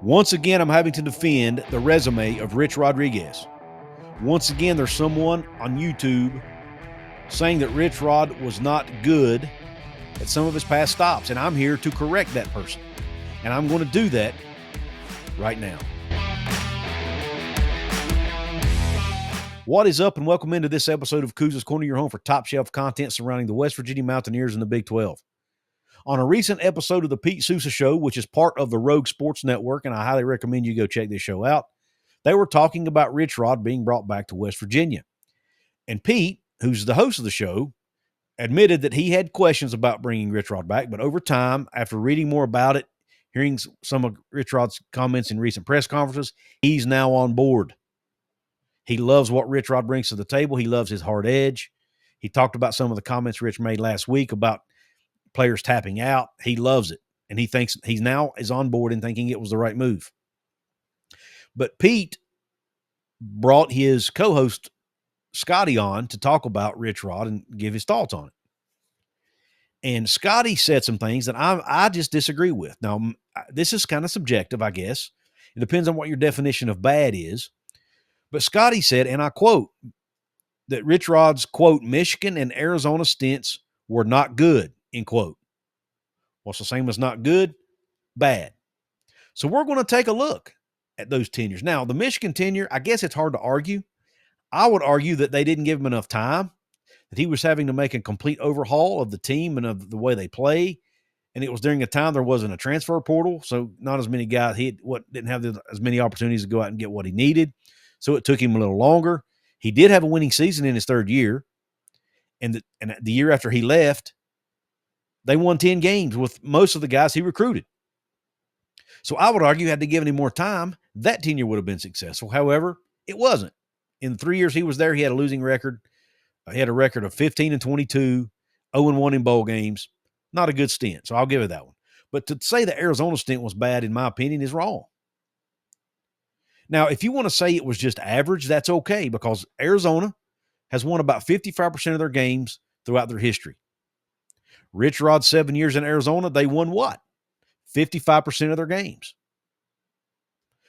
Once again, I'm having to defend the resume of Rich Rodriguez. Once again, there's someone on YouTube saying that Rich Rod was not good at some of his past stops, and I'm here to correct that person. And I'm going to do that right now. What is up, and welcome into this episode of Couz's Corner, your home for top shelf content surrounding the West Virginia Mountaineers and the Big 12. On a recent episode of the Pete Sousa Show, which is part of the Rogue Sports Network, and I highly recommend you go check this show out, they were talking about Rich Rod being brought back to West Virginia. And Pete, who's the host of the show, admitted that he had questions about bringing Rich Rod back, but over time, after reading more about it, hearing some of Rich Rod's comments in recent press conferences, he's now on board. He loves what Rich Rod brings to the table. He loves his hard edge. He talked about some of the comments Rich made last week about players tapping out. He loves it. And he thinks he's now is on board and thinking it was the right move. But Pete brought his co-host Scotty on to talk about Rich Rod and give his thoughts on it. And Scotty said some things that I just disagree with. Now, this is kind of subjective, I guess. It depends on what your definition of bad is. But Scotty said, and I quote, that Rich Rod's, quote, Michigan and Arizona stints were not good, end quote. What's the same as not good? Bad. So we're going to take a look at those tenures. Now, the Michigan tenure, I guess it's hard to argue. I would argue that they didn't give him enough time, that he was having to make a complete overhaul of the team and of the way they play. And it was during a time there wasn't a transfer portal, so not as many guys, didn't have as many opportunities to go out and get what he needed. So it took him a little longer. He did have a winning season in his third year. And the year after he left, they won 10 games with most of the guys he recruited. So I would argue, had they given him more time, that tenure would have been successful. However, it wasn't. In the 3 years he was there, he had a losing record. He had a record of 15-22, 0-1 in bowl games. Not a good stint, so I'll give it that one. But to say the Arizona stint was bad, in my opinion, is wrong. Now, if you want to say it was just average, that's okay, because Arizona has won about 55% of their games throughout their history. Rich Rod's 7 years in Arizona, they won what? 55% of their games.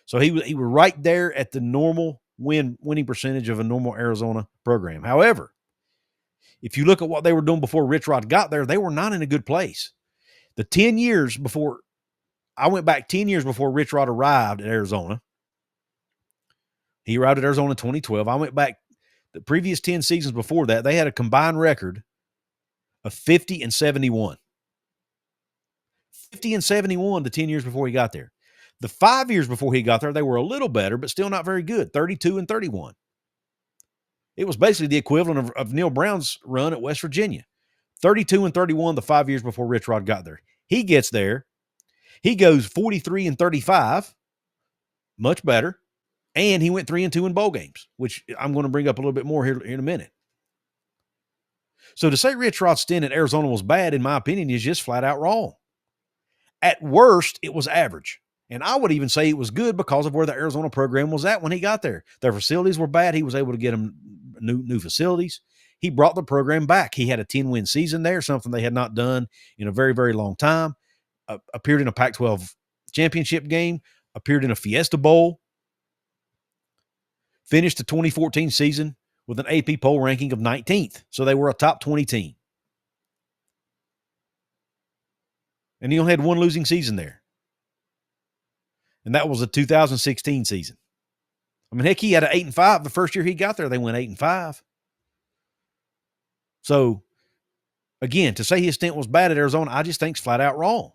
So he was right there at the normal winning percentage of a normal Arizona program. However, if you look at what they were doing before Rich Rod got there, they were not in a good place. The 10 years before, I went back 10 years before Rich Rod arrived at Arizona. He arrived at Arizona in 2012. I went back the previous 10 seasons before that. They had a combined record of 50-71. 50-71 the 10 years before he got there. The 5 years before he got there, they were a little better, but still not very good, 32-31. It was basically the equivalent of Neil Brown's run at West Virginia. 32-31 the 5 years before Rich Rod got there. He gets there. He goes 43-35, much better. And he went 3-2 in bowl games, which I'm going to bring up a little bit more here in a minute. So to say Rich Rod's stint at Arizona was bad, in my opinion, is just flat out wrong. At worst, it was average. And I would even say it was good because of where the Arizona program was at when he got there. Their facilities were bad. He was able to get them new facilities. He brought the program back. He had a 10-win season there, something they had not done in a very, very long time. Appeared in a Pac-12 championship game. Appeared in a Fiesta Bowl. Finished the 2014 season with an AP poll ranking of 19th. So they were a top 20 team. And he only had one losing season there. And that was the 2016 season. I mean, heck, he had an 8-5. The first year he got there, they went 8-5. So, again, to say his stint was bad at Arizona, I just think it's flat out wrong.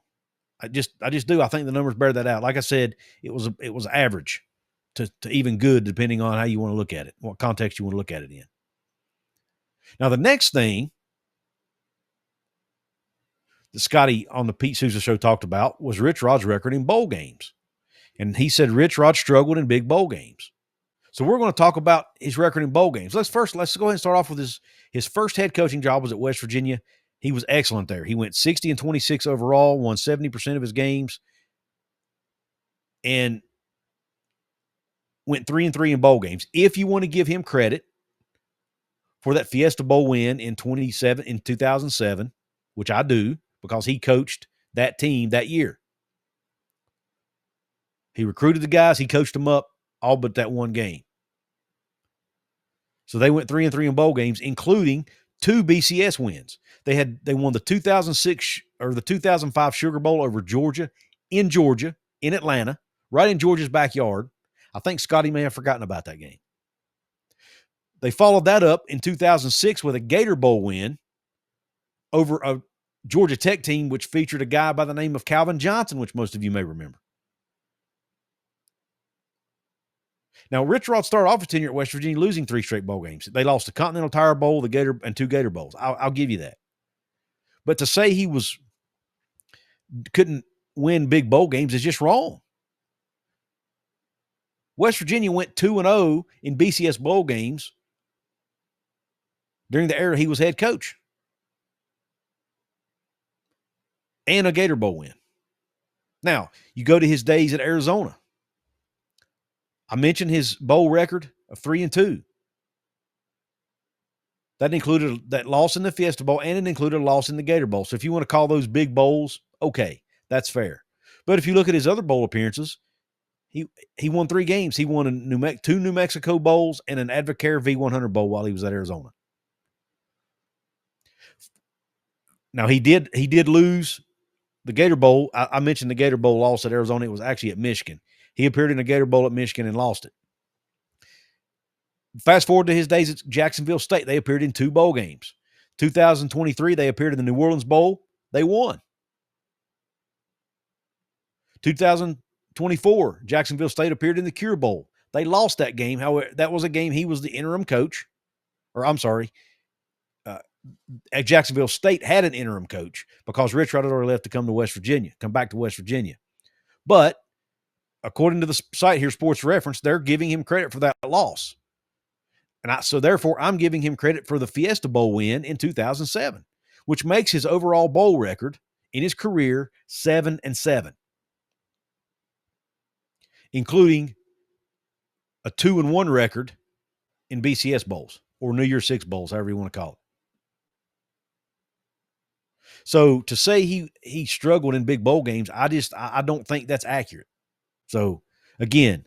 I just do. I think the numbers bear that out. Like I said, it was average to even good, depending on how you want to look at it, what context you want to look at it in. Now, the next thing that Scotty on the Pete Sousa Show talked about was Rich Rod's record in bowl games. And he said Rich Rod struggled in big bowl games. So we're going to talk about his record in bowl games. Let's go ahead and start off with his first head coaching job was at West Virginia. He was excellent there. He went 60-26 overall, won 70% of his games, and went 3-3 in bowl games. If you want to give him credit for that Fiesta Bowl win in 2007, which I do, because he coached that team that year. He recruited the guys. He coached them up all but that one game. So they went 3-3 in bowl games, including 2 BCS wins. They won the 2006 or the 2005 Sugar Bowl over Georgia, in Atlanta, right in Georgia's backyard. I think Scotty may have forgotten about that game. They followed that up in 2006 with a Gator Bowl win over a Georgia Tech team, which featured a guy by the name of Calvin Johnson, which most of you may remember. Now, Rich Rod started off his tenure at West Virginia losing 3 straight bowl games. They lost the Continental Tire Bowl, the Gator, and 2 Gator Bowls. I'll give you that. But to say he couldn't win big bowl games is just wrong. West Virginia went 2-0 in BCS bowl games during the era he was head coach. And a Gator Bowl win. Now, you go to his days at Arizona. I mentioned his bowl record of 3-2. That included that loss in the Fiesta Bowl, and it included a loss in the Gator Bowl. So if you want to call those big bowls, okay, that's fair. But if you look at his other bowl appearances, he won 3 games. He won 2 New Mexico Bowls and an Advocare V100 Bowl while he was at Arizona. Now, he did lose the Gator Bowl. I mentioned the Gator Bowl loss at Arizona. It was actually at Michigan. He appeared in a Gator Bowl at Michigan and lost it. Fast forward to his days at Jacksonville State. They appeared in 2 bowl games. 2023, they appeared in the New Orleans Bowl. They won. 2024, Jacksonville State appeared in the Cure Bowl. They lost that game. However, that was a game he was the interim coach. At Jacksonville State had an interim coach because Rich Rod had already left to come back to West Virginia. But according to the site here, Sports Reference, they're giving him credit for that loss. So therefore, I'm giving him credit for the Fiesta Bowl win in 2007, which makes his overall bowl record in his career 7-7, including a 2-1 record in BCS bowls or New Year's Six bowls, however you want to call it. So to say he struggled in big bowl games, I don't think that's accurate. So again,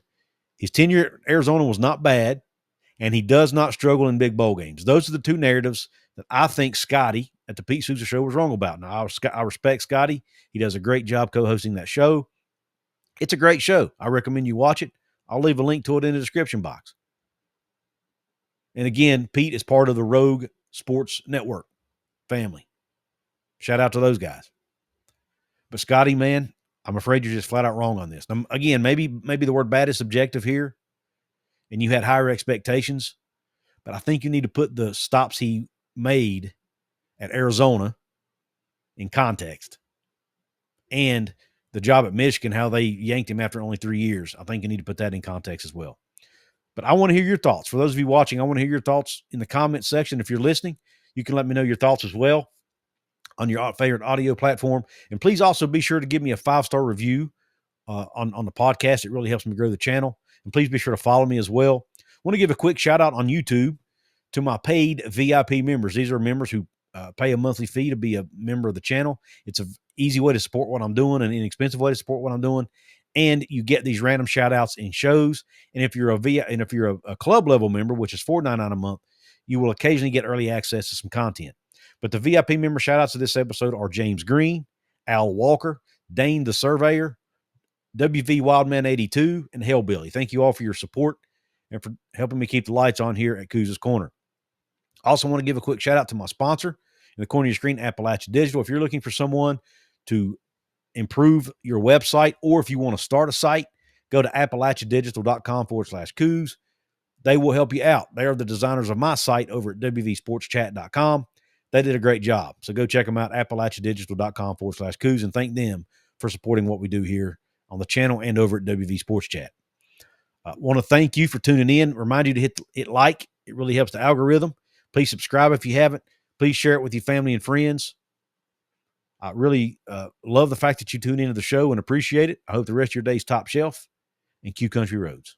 his tenure at Arizona was not bad, and he does not struggle in big bowl games. Those are the 2 narratives that I think Scotty at the Pete Souza Show was wrong about. Now, I respect Scotty. He does a great job co-hosting that show. It's a great show. I recommend you watch it. I'll leave a link to it in the description box. And again, Pete is part of the Rogue Sports Network family. Shout out to those guys. But Scotty, man, I'm afraid you're just flat out wrong on this. Again, maybe the word bad is subjective here, and you had higher expectations, but I think you need to put the stops he made at Arizona in context. And the job at Michigan, how they yanked him after only 3 years. I think you need to put that in context as well. But I want to hear your thoughts. For those of you watching, I want to hear your thoughts in the comments section. If you're listening, you can let me know your thoughts as well on your favorite audio platform. And please also be sure to give me a 5-star review on the podcast. It really helps me grow the channel. And please be sure to follow me as well. I want to give a quick shout out on YouTube to my paid VIP members. These are members who pay a monthly fee to be a member of the channel. It's an easy way to support what I'm doing, an inexpensive way to support what I'm doing. And you get these random shout outs in shows. And if you're a club level member, which is $4.99 a month, you will occasionally get early access to some content. But the VIP member shout outs to this episode are James Green, Al Walker, Dane the Surveyor, WV Wildman 82, and Hellbilly. Thank you all for your support and for helping me keep the lights on here at Couz's Corner. I also want to give a quick shout out to my sponsor in the corner of your screen, Appalachia Digital. If you're looking for someone to improve your website, or if you want to start a site, go to appalachiadigital.com/Couz. They will help you out. They are the designers of my site over at wvsportschat.com. They did a great job. So go check them out, appalachiadigital.com/Couz, and thank them for supporting what we do here on the channel and over at WV Sports Chat. I want to thank you for tuning in. Remind you to hit like. It really helps the algorithm. Please subscribe if you haven't. Please share it with your family and friends. I really love the fact that you tune into the show and appreciate it. I hope the rest of your day's top shelf and Q Country Roads.